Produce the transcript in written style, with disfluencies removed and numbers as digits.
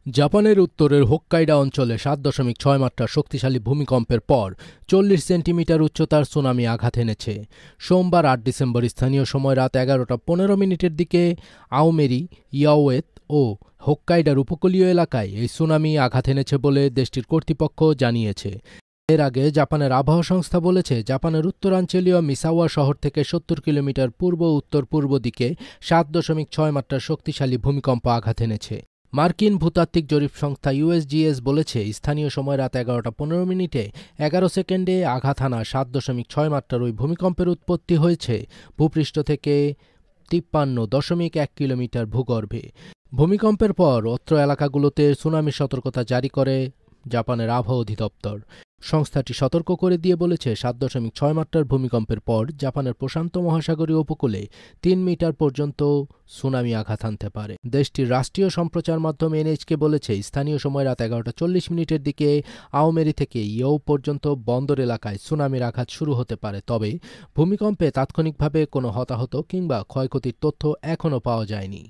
জাপানের উত্তরের হোক্কাইডো অঞ্চলে ৭.৬ মাত্রার শক্তিশালী ভূমিকম্পের পর ৪০ সেন্টিমিটার উচ্চতার সুনামি আঘাত এনেছে। সোমবার ৮ ডিসেম্বর স্থানীয় সময় রাত ১১টা ১৫ মিনিটের দিকে আওমেরি, ইয়াওয়েত ও হোক্কাইডোর উপকূলীয় এলাকায় এই সুনামি আঘাত এনেছে বলে দেশটির কর্তৃপক্ষ জানিয়েছে। এর আগে জাপানের আবহাওয়া সংস্থা বলেছে, জাপানের উত্তরাঞ্চলীয় মিসাওয়া শহর থেকে ৭০ কিলোমিটার পূর্ব উত্তর পূর্ব দিকে ৭.৬ মাত্রার শক্তিশালী ভূমিকম্প আঘাত এনেছে। মার্কিন ভূতাত্ত্বিক জরিপ সংস্থা ইউএসজিএস বলেছে, স্থানীয় সময় রাত ১১টা ১৫ মিনিটে ১১ সেকেন্ডে আঘাত হানা ৭.৬ মাত্রার ওই ভূমিকম্পের উৎপত্তি হয়েছে ভূপৃষ্ঠ থেকে ৫৩.১ কিলোমিটার ভূগর্ভে। ভূমিকম্পের পর অত্র এলাকাগুলোতে সুনামির সতর্কতা জারি করে জাপানের আবহাওয়া অধিদপ্তর। সংস্থাটি সতর্ক করে দিয়ে বলেছে, ৭.৬ মাত্রার ভূমিকম্পের পর জাপানের প্রশান্ত মহাসাগরীয় উপকূলে ৩ মিটার পর্যন্ত সুনামি আঘাত হানতে পারে। দেশটির রাষ্ট্রীয় সম্প্রচার মাধ্যম এনএইচকে বলেছে, স্থানীয় সময় রাত ১১টা ৪০ মিনিটের দিকে আওমেরি থেকে ইয়ৌ পর্যন্ত বন্দর এলাকায় সুনামির আঘাত শুরু হতে পারে। তবে ভূমিকম্পে তাৎক্ষণিকভাবে কোনো হতাহত কিংবা ক্ষয়ক্ষতির তথ্য এখনও পাওয়া যায়নি।